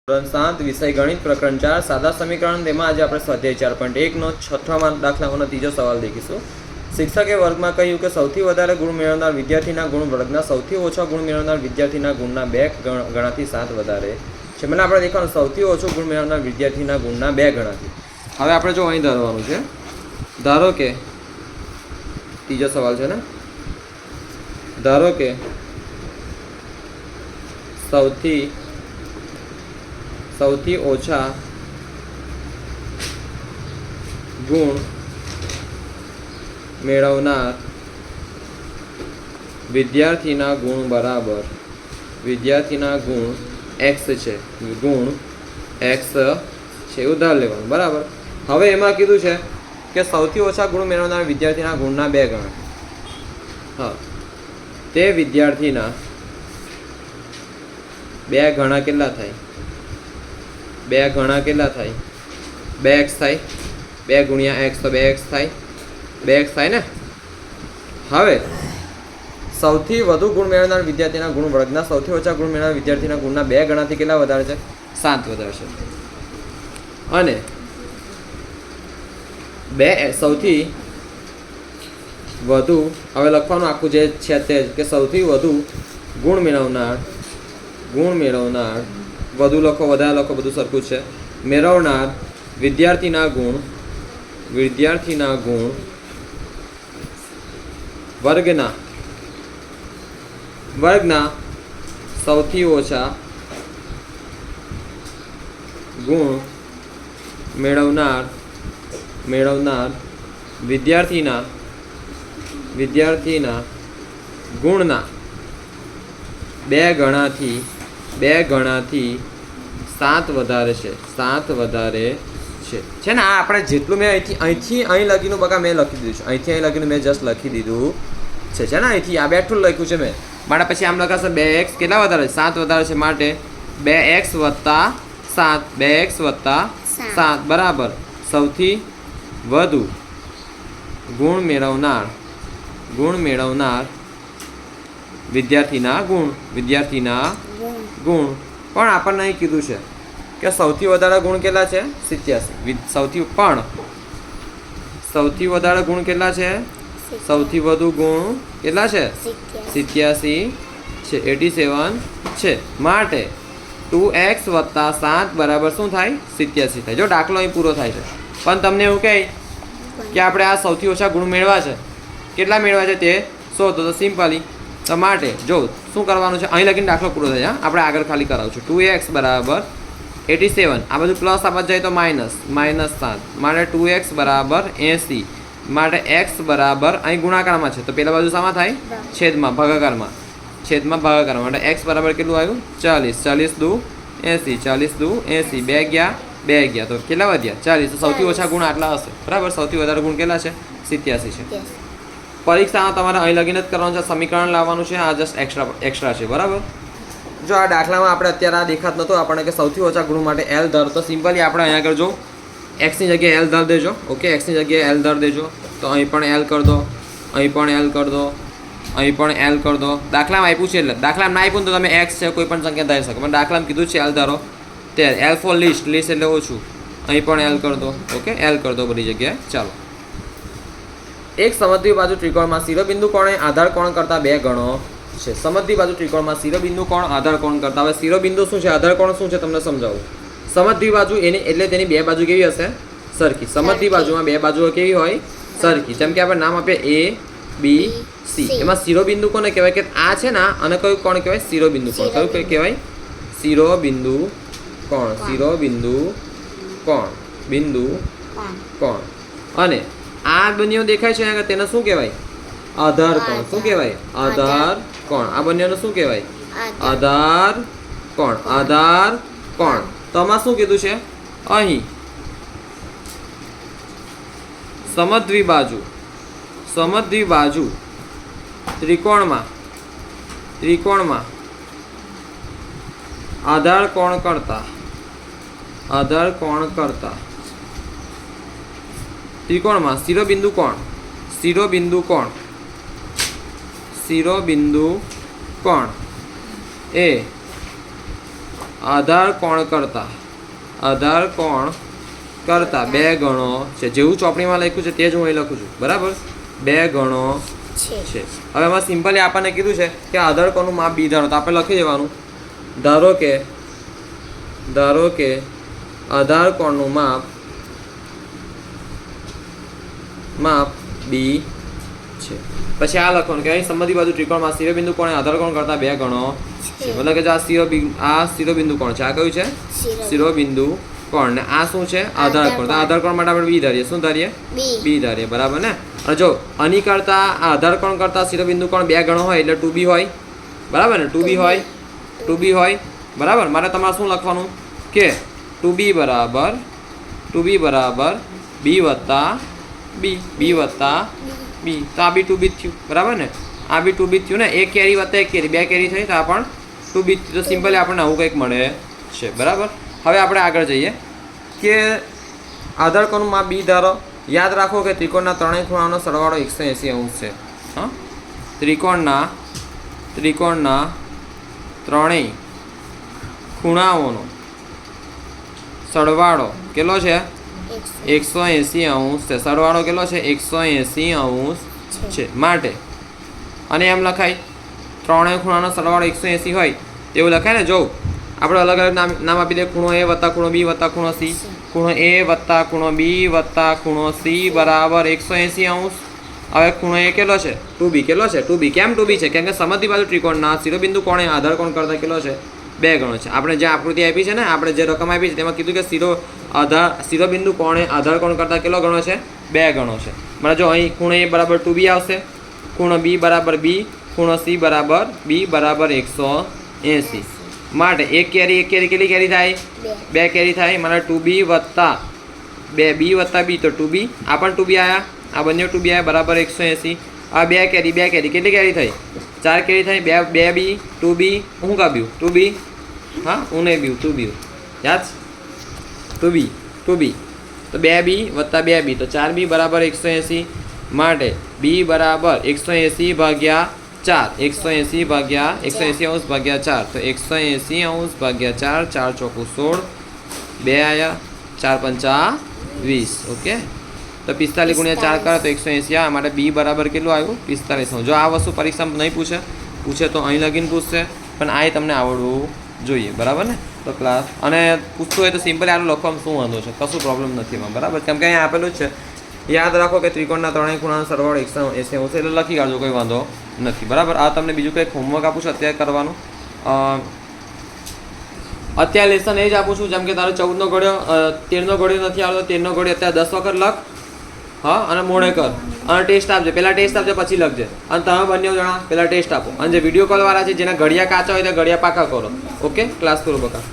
ધોરણ 7 વિષય ગણિત પ્રકરણ 4 સાદા સમીકરણ તેમાં આજે આપણે સ્વાધ્યાય 4.1 નો છઠ્ઠા દાખલાનો ત્રીજો સવાલ દેખીશું। શિક્ષકે વર્ગમાં કહ્યું કે સૌથી વધારે ગુણ મેળવનાર વિદ્યાર્થીના ગુણ વર્ગના સૌથી ઓછા ગુણ મેળવનાર વિદ્યાર્થીના ગુણના 2 ગણાથી 7 વધારે છે। મને આપણે દેખાવાનું સૌથી ઓછું ગુણ મેળવનાર વિદ્યાર્થીના ગુણના 2 ગણાથી। હવે આપણે જો અહીં ધારવાનું છે, ધારો કે ત્રીજો સવાલ છે ને, ધારો કે સૌથી ઓછા ગુણ મેળવનાર વિદ્યાર્થીના ગુણ બરાબર વિદ્યાર્થીના ગુણ x છે, ગુણ x છે એવું ધાર લેવાનું બરાબર। હવે એમાં કીધું છે કે સૌથી ઓછા ગુણ મેળવનાર વિદ્યાર્થીના ગુણના 2 ગણા। હા, તે વિદ્યાર્થીના 2 ગણા કેટલા થાય? 2 ગણા કેટલા થાય? 2x થાય, 2 ગુણ્યા x તો 2x થાય, 2x થાય ને। હવે સૌથી વધુ ગુણ મેળવનાર વિદ્યાર્થીના ગુણ વર્ગના સૌથી ઓછા ગુણ મેળવનાર વિદ્યાર્થીના ગુણના 2 ગણાથી કેટલા વધારે છે? 7 વધારે છે। અને સૌથી વધુ, હવે લખવાનું આખું જે છે તે કે સૌથી વધુ ગુણ મેળવનાર વધુ લખો વધારે લખો બધું સરખું છે, મેળવનાર વિદ્યાર્થીના ગુણ વર્ગના સૌથી ઓછા ગુણ મેળવનાર વિદ્યાર્થીના ગુણના 2 ગણાથી 7 વધારે છે, 7 વધારે છે ને। આ આપણે જેટલું મેં અહીંથી અહીં લખીનું બકા મેં લખી દીધું છે, અહીંથી અહીં લખીનું મેં જસ્ટ લખી દીધું છે ને, અહીંથી આ બેઠું લખ્યું છે મેં। માટે પછી આમ લખાશે 2x કેટલા વધારે? 7 વધારે છે, માટે 2x વત્તા 7 બરાબર સૌથી વધુ ગુણ મેળવનાર વિદ્યાર્થીના ગુણ પણ આપણને અહીં કીધું છે કે સૌથી વધારે ગુણ કેટલા છે? 87। સૌથી વધારે ગુણ કેટલા છે? સૌથી વધુ ગુણ કેટલા છે? 87 છે, 87 છે, માટે 2x વત્તા 7 બરાબર શું થાય? 87 થાય। જો દાખલો અહીં પૂરો થાય છે, પણ તમને એવું કહે કે આપણે આ સૌથી ઓછા ગુણ મેળવ્યા છે, કેટલા મેળવ્યા છે તે શોધો, તો સિમ્પલી તો માટે જો શું કરવાનું છે, અહીં લગીને દાખલો પૂરો થાય, આપણે આગળ ખાલી કરાવું છું। 2x બરાબર 87, આ બધું પ્લસ આપવા જાય તો માઇનસ 7, માટે 2x બરાબર 80, માટે x બરાબર અહીં ગુણાકારમાં છે તો પેલા બાજુ શામાં થાય? છેદમાં ભાગાકારમાં માટે x બરાબર કેટલું આવ્યું? 40 દુ 80 2 ગયા તો કેટલા વધ્યા? 40। તો સૌથી ઓછા ગુણ આટલા હશે બરાબર, સૌથી વધારે ગુણ કેટલા છે? 87 છે। પરીક્ષામાં તમારે અહીં લગીને જ કરવાનું છે, સમીકરણ લાવવાનું છે, આ જસ્ટ એક્સ્ટ્રા છે બરાબર। જો આ દાખલામાં આપણે અત્યારે આ દેખાત નહોતો આપણને કે સૌથી ઓછા ગુણ માટે L ધાર, તો સિમ્પલી આપણે અહીંયા આગળ જો એક્સની જગ્યાએ L ધાર દેજો, ઓકે, એક્સની જગ્યાએ L ધાર દેજો, તો અહીં પણ L કરી દો, અહીં પણ L કરી દો, અહીં પણ L કરી દો। દાખલામાં આપ્યું છે એટલે દાખલામાં ના આપ્યું તો તમે x છે કોઈ પણ સંખ્યા ધારી શકો, પણ દાખલામાં કીધું છે L ધારો, તે L ફોર લિસ્ટ એટલે ઓછું, અહીં પણ L કરી દો, ઓકે, L કરી દો બધી જગ્યાએ। ચાલો, એક સમદ્વિ બાજુ ત્રિકોણમાં શિરોબિંદુ કોણ એ આધાર કોણ કરતાં 2 ગણો છે। સમદ્વિ બાજુ ત્રિકોણમાં શિરોબિંદુ કોણ આધાર કોણ કરતા, હવે શિરોબિંદુ શું છે, આધાર કોણ શું છે તમને સમજાવું। સમદ્વિ બાજુ એની એટલે તેની 2 બાજુ કેવી હશે? સરખી। સમદ્વિ બાજુમાં 2 બાજુઓ કેવી હોય? સરખી। જેમ કે આપણે નામ આપીએ A B C, એમાં શિરોબિંદુ કોને કહેવાય કે આ છે ને, અને કયું કોણ કહેવાય? શિરોબિંદુ કોણ। કયું કહેવાય? શિરોબિંદુ કોણ। અને આ બંનેઓ દેખાય છે તેને શું કહેવાય? આધાર કોણ। શું કહેવાય? આધાર કોણ। આ બંનેનું શું કહેવાય? આધાર કોણ। તો આમાં શું કીધું છે? અહીં સમદ્વિ બાજુ ત્રિકોણમાં આધાર કોણ કરતા ત્રિકોણમાં શિરોબિંદુ કોણ એ આધાર કોણ કરતા 2 ગણો છે. જેવું ચોપડીમાં લખ્યું છે તે જ હું અહીં લખું છું, બરાબર. 2 ગણો છે. હવે એમાં સિમ્પલી આપણને કીધું છે કે આધાર કોણનું માપ બી ધારો, તો આપણે લખી દેવાનું ધારો કે આધાર કોણનું માપ બી છે. પછી આ લખવાનું કે અહીં સંબંધી બાજુ ત્રિકોણમાં શિરોબિંદુ કોણ એ આધાર કોણ કરતા 2 ગણો છે. મતલબ કે જો આ શિરોબિંદુ કોણ છે, આ કયું છે શિરોબિંદુ કોણ, ને આ શું છે આધાર કોણ. તો આધાર કોણ માટે આપણે બી ધારીએ. શું ધારીએ? બી ધારીએ, બરાબર ને. અને જો આની કરતા આધાર કોણ કરતા શિરોબિંદુ કોણ 2 ગણો હોય એટલે 2b હોય, બરાબર ને. 2b હોય, બરાબર. મારે તમારે શું લખવાનું કે 2b બરાબર b વત્તા b તો આ બી 2b થયું, બરાબર ને. આ બી 2b થયું ને. 1 કેરી વત્તા 1 કેરી 2 કેરી થઈ તો આ પણ 2b. તો સિમ્પલી આપણને આવું કંઈક મળે છે, બરાબર. હવે આપણે આગળ જઈએ કે આધાર કોણનું માપ બી ધારો. યાદ રાખો કે ત્રિકોણના ત્રણેય ખૂણાનો સરવાળો 180 અંશ છે. હા, ત્રિકોણના ત્રણેય ખૂણાઓનો સરવાળો કેટલો છે? 180 અંશ છે. સરવાળો કેટલો છે? 180 અંશ છે. માટે અને એમ લખાય ત્રણેય ખૂણાનો સરવાળો 180 હોય તેવું લખાય ને. જો આપણે અલગ અલગ નામ આપી દે. ખૂણો એ વત્તા ખૂણો બી વત્તા ખૂણો સી. ખૂણો એ વત્તા ખૂણો બી વત્તા ખૂણો સી બરાબર 180 અંશ. હવે ખૂણો એ કેટલો છે? 2b. કેટલો છે? 2b. કેમ 2b છે? કેમ કે સમદ્વિ બાજુ ત્રિકોણના શિરોબિંદુ કોણે આધાર કોણ કરતા કેટલો છે? 2 ગણો છે. આપણે જે આકૃતિ આપી છે ને, આપણે જે રકમ આપી છે તેમાં કીધું કે શિરોબિંદુ કોણે આધાર કોણ કરતા કેટલો ગણો છે? 2 ગણો છે. બરાબર. જો અહીં ખૂણો એ બરાબર 2b આવશે, ખૂણો બી બરાબર b, ખૂણો સી બરાબર b બરાબર 180. માટે 1 કેરી કેટલી કેરી થાય? 2 કેરી થાય. મને 2b વત્તા 2b વત્તા b તો 2b. આ પણ 2b આવ્યા, આ બંને 2b આવ્યા બરાબર 180. આ 2 કેરી કેટલી કેરી થઈ? 4 કેરી થઈ. 2b 2b હું કાપ્યું 2b. હા, હું નહીં બીવું 2b યાદ 2b તો 2b વત્તા 2b તો 4b બરાબર 180. માટે b બરાબર 180 ભાગ્યા 4. 180 અંશ ભાગ્યા 4 તો 180 અંશ ભાગ્યા 4. 4 ચોકું 16, 2 આવ્યા, 4 પંચા 20. ઓકે, તો 45 ગુણ્યા 4 કરે તો 180 આવે. માટે બી બરાબર કેટલું આવ્યું? 45. જો આ વસ્તુ પરીક્ષામાં નહીં પૂછે તો અહીં લગીને પૂછશે, પણ આ તમને આવડવું જોઈએ, બરાબર ને. તો ક્લાસ અને પૂછતું હોય તો સિમ્પલી આનું લખવામાં શું વાંધો છે? કશું પ્રોબ્લેમ નથી એમાં, બરાબર. કેમ કે અહીંયા આપેલું જ છે. યાદ રાખો કે ત્રિકોણના ત્રણેય ખૂણાનો સરવાળો 180 અંશ એટલે લખી કાઢજો, કોઈ વાંધો નથી, બરાબર. આ તમને બીજું કંઈક હોમવર્ક આપું છું અત્યારે કરવાનું. અત્યારે લેસન એ જ આપું છું. જેમ કે તારો 14નો ઘડ્યો 13નો ઘડ્યો નથી આવતો, 13નો ઘડ્યો અત્યારે 10 વખત લખ. હા, અને મોડે કર અને ટેસ્ટ આપજે. પહેલાં ટેસ્ટ આપજે પછી લખજે. અને તમે બંને જણા પહેલાં ટેસ્ટ આપો. અને જે વિડીયો કોલવાળા છે જેના ઘડિયા કાચા હોય તો ઘડિયા પાકા કરો. ઓકે, ક્લાસ કરો બકા.